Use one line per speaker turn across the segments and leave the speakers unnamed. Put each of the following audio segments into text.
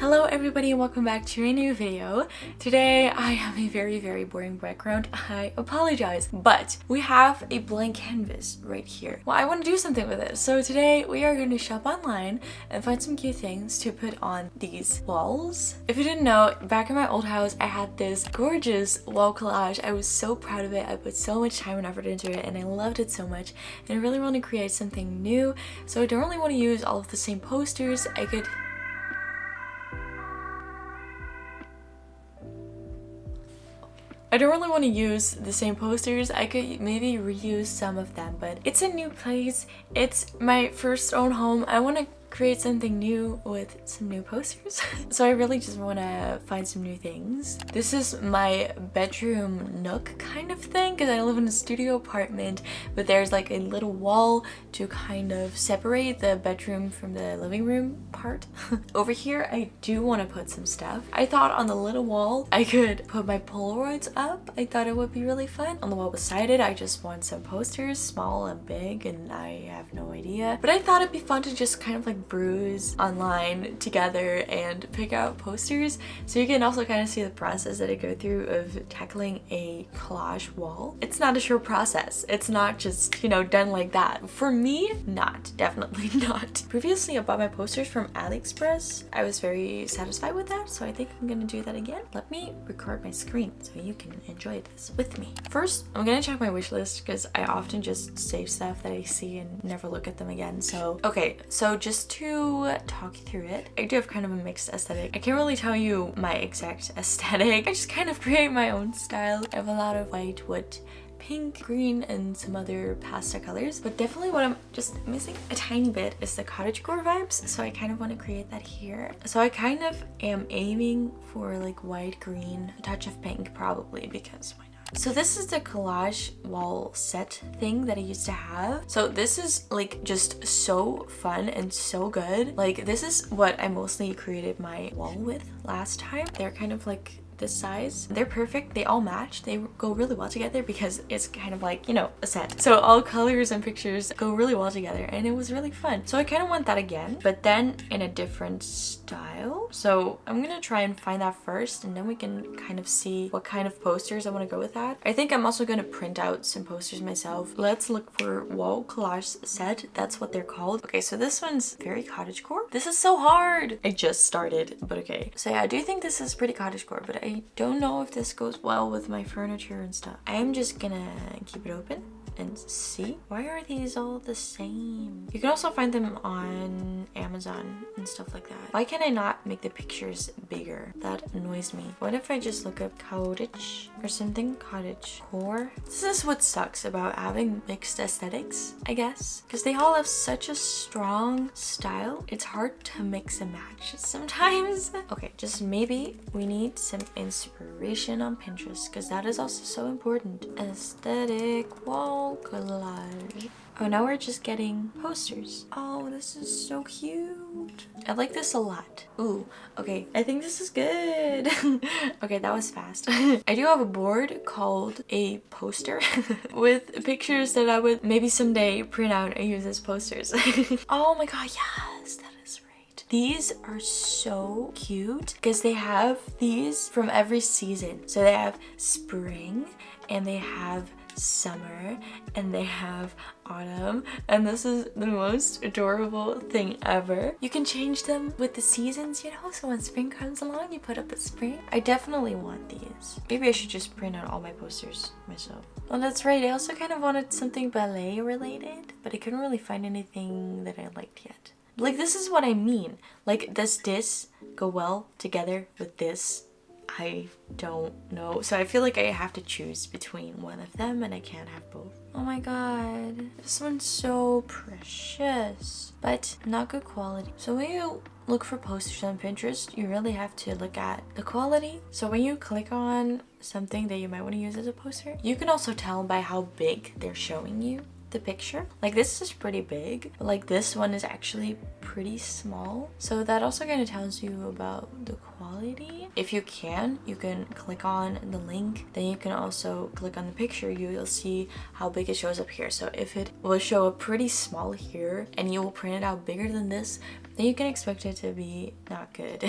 Hello everybody and welcome back to a new video. Today I have a very boring background. I apologize, but we have a blank canvas right here. Well, I want to do something with it. So today we are going to shop online and find some cute things to put on these walls. If you didn't know, back in my old house I had this gorgeous wall collage. I was so proud of it. I put so much time and effort into it and I loved it so much. And I really want to create something new. So I don't really want to use all of the same posters. I don't really want to use the same posters. I could maybe reuse some of them, but it's a new place. It's my first own home. I want to create something new with some new posters. So I really just want to find some new things. This is my bedroom nook kind of thing because I live in a studio apartment, but there's like a little wall to kind of separate the bedroom from the living room part. Over here I do want to put some stuff. I thought on the little wall I could put my Polaroids up. I thought it would be really fun. On the wall beside it I just want some posters, small and big, and I have no idea. But I thought it'd be fun to just kind of like bruise online together and pick out posters, so you can also kind of see the process that I go through of tackling a collage wall. It's not a short process. It's not just, you know, done like that. For me, definitely not. Previously I bought my posters from AliExpress. I was very satisfied with that, so I think I'm gonna do that again. Let me record my screen so you can enjoy this with me. First, I'm gonna check my wish list because I often just save stuff that I see and never look at them again. So okay, so just to talk you through it, I do have kind of a mixed aesthetic. I can't really tell you my exact aesthetic. I just kind of create my own style. I have a lot of white, wood, pink, green, and some other pastel colors, but definitely what I'm just missing a tiny bit is the cottagecore vibes, so I kind of want to create that here. So I kind of am aiming for like white, green, a touch of pink probably, because why not? So this is the collage wall set thing that I used to have. So this is like just so fun and so good. Like this is what I mostly created my wall with last time. They're kind of like this size. They're perfect. They all match. They go really well together because it's kind of like, you know, a set. So all colors and pictures go really well together and it was really fun. So I kind of want that again, but then in a different style. So I'm gonna try and find that first and then we can kind of see what kind of posters I want to go with that. I think I'm also gonna print out some posters myself. Let's look for wall collage set. That's what they're called. Okay, so this one's very cottagecore. This is so hard. I just started, but okay. So yeah, I do think this is pretty cottagecore, but I don't know if this goes well with my furniture and stuff. I am just gonna keep it open and see. Why are these all the same? You can also find them on Amazon and stuff like that. Why can I not make the pictures bigger? That annoys me. What if I just look up cottage or something? Cottage core. This is what sucks about having mixed aesthetics, I guess, because they all have such a strong style. It's hard to mix and match sometimes. Okay, just maybe we need some inspiration on Pinterest because that is also so important. Aesthetic wall collage. Oh, now we're just getting posters. Oh, this is so cute. I like this a lot. Ooh, okay. I think this is good. Okay, that was fast. I do have a board called a poster with pictures that I would maybe someday print out and use as posters. Oh my god, yes, that is right. These are so cute because they have these from every season. So they have spring and they have summer and they have autumn, and this is the most adorable thing ever. You can change them with the seasons, you know, so when spring comes along you put up a spring. I definitely want these. Maybe I should just print out all my posters myself. Oh, that's right, I also kind of wanted something ballet related, but I couldn't really find anything that I liked yet. Like, this is what I mean. Like, does this go well together with this? I don't know. So I feel like I have to choose between one of them and I can't have both. Oh my god. This one's so precious, but not good quality. So when you look for posters on Pinterest, you really have to look at the quality. So when you click on something that you might want to use as a poster, you can also tell by how big they're showing you the picture. Like, this is pretty big, but like this one is actually pretty small. So that also kind of tells you about the quality. If you can click on the link, then you can also click on the picture. You'll see how big it shows up here. So if it will show up pretty small here and you will print it out bigger than this, then you can expect it to be not good.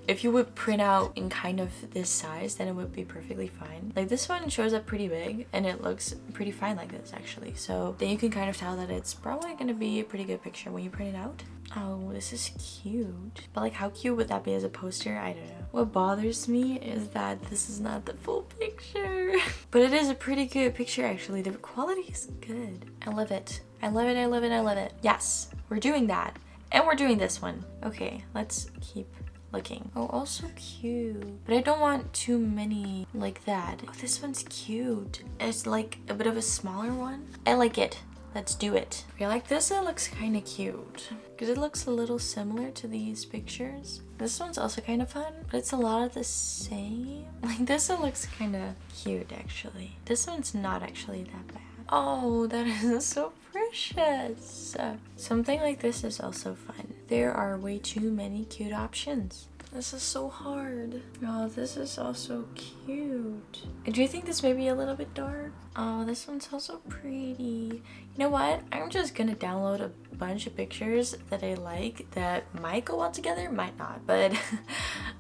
If you would print out in kind of this size, then it would be perfectly fine. Like this one shows up pretty big and it looks pretty fine like this actually. So then you can kind of tell that it's probably gonna be a pretty good picture when you print it out. Oh, this is cute. But like how cute would that be as a poster? I don't know. What bothers me is that this is not the full picture. But it is a pretty good picture actually. The quality is good. I love it. I love it, I love it, I love it. Yes, we're doing that. And we're doing this one. Okay, let's keep looking. Oh, also cute. But I don't want too many like that. Oh, this one's cute. It's like a bit of a smaller one. I like it. Let's do it. I like this. It looks kind of cute because it looks a little similar to these pictures. This one's also kind of fun, but it's a lot of the same. Like this one looks kind of cute actually. This one's not actually that bad. Oh, that is so precious. Something like this is also fun. There are way too many cute options. This is so hard. Oh, this is also cute. Do you think this may be a little bit dark? Oh, this one's also pretty. You know what? I'm just gonna download a bunch of pictures that I like that might go well together, might not, but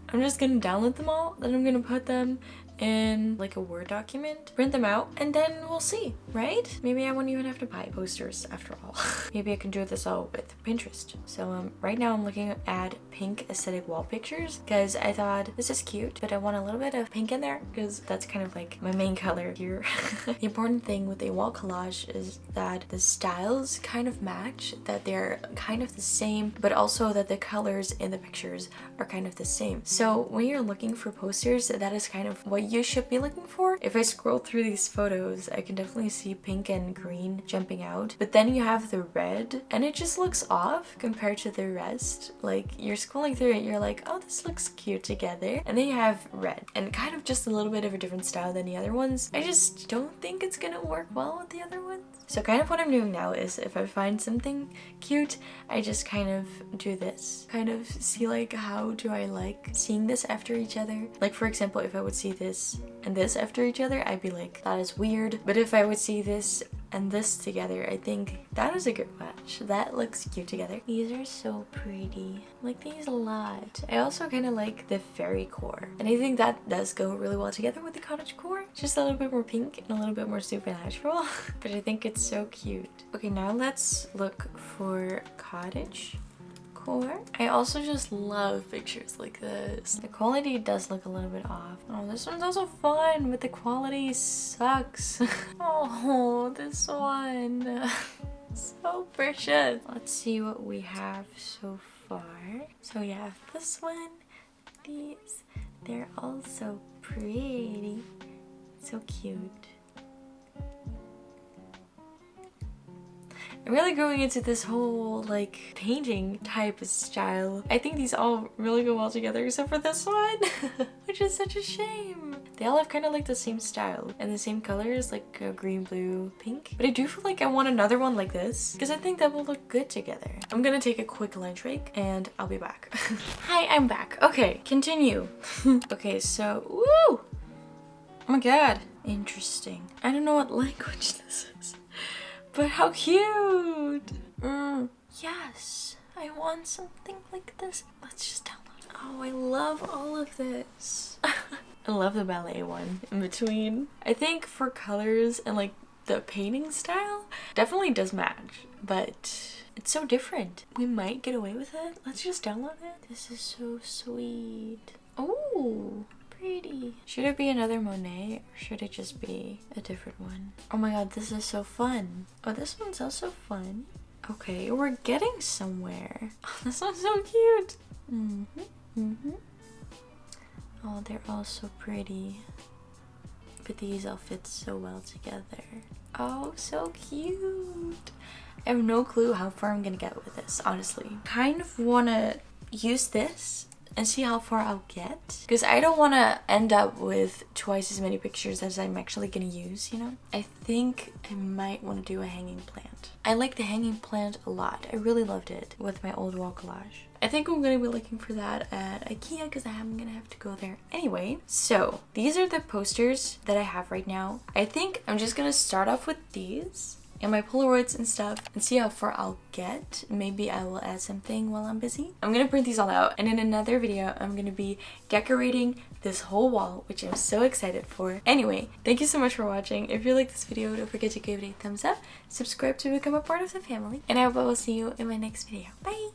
I'm just gonna download them all, then I'm gonna put them in like a Word document, print them out, and then we'll see, right? Maybe I won't even have to buy posters after all. Maybe I can do this all with Pinterest. So right now I'm looking at pink aesthetic wall pictures because I thought this is cute, but I want a little bit of pink in there because that's kind of like my main color here. The important thing with a wall collage is that the styles kind of match, that they're kind of the same, but also that the colors in the pictures are kind of the same. So when you're looking for posters, that is kind of what you should be looking for. If I scroll through these photos, I can definitely see pink and green jumping out, but then you have the red and it just looks off compared to the rest. Like you're scrolling through it, you're like, oh, this looks cute together, and then you have red and kind of just a little bit of a different style than the other ones. I just don't think it's gonna work well with the other ones. So kind of what I'm doing now is if I find something cute, I just kind of do this. Kind of see like how do I like seeing this after each other. Like for example, if I would see this and this after each other, I'd be like, that is weird. But if I would see this and this together, I think that is a good match. That looks cute together. These are so pretty. I like these a lot. I also kind of like the fairy core, and I think that does go really well together with the cottage core. Just a little bit more pink and a little bit more supernatural. But I think it's so cute. Okay, now let's look for cottage core. I also just love pictures like this. The quality does look a little bit off. Oh, this one's also fun, but the quality sucks. Oh, this one. So precious. Let's see what we have so far. So yeah, this one, these, they're all so pretty. So cute. I'm really going into this whole like painting type of style. I think these all really go well together except for this one, which is such a shame. They all have kind of like the same style and the same colors, like green, blue, pink. But I do feel like I want another one like this because I think that will look good together. I'm gonna take a quick lunch break and I'll be back. Hi, I'm back. Okay, continue. Okay, so, woo! Oh my god. Interesting. I don't know what language this is. But how cute! Yes, I want something like this. Let's just download it. Oh, I love all of this. I love the ballet one in between. I think for colors and like the painting style, definitely does match, but it's so different. We might get away with it. Let's just download it. This is so sweet. Oh, pretty. Should it be another Monet or should it just be a different one? Oh my god, this is so fun. Oh, this one's also fun. Okay, we're getting somewhere. Oh, this one's so cute. Oh, they're all so pretty. But these all fit so well together. Oh, so cute. I have no clue how far I'm gonna get with this, honestly. Kind of wanna use this and see how far I'll get, because I don't want to end up with twice as many pictures as I'm actually gonna use, you know? I think I might want to do a hanging plant. I like the hanging plant a lot. I really loved it with my old wall collage. I think I'm gonna be looking for that at IKEA because I'm gonna have to go there anyway. So these are the posters that I have right now. I think I'm just gonna start off with these and my Polaroids and stuff and see how far I'll get. Maybe I will add something while I'm busy. I'm gonna print these all out, and in another video I'm gonna be decorating this whole wall, which I'm so excited for. Anyway, thank you so much for watching. If you like this video, don't forget to give it a thumbs up, subscribe to become a part of the family, and I hope I will see you in my next video. Bye!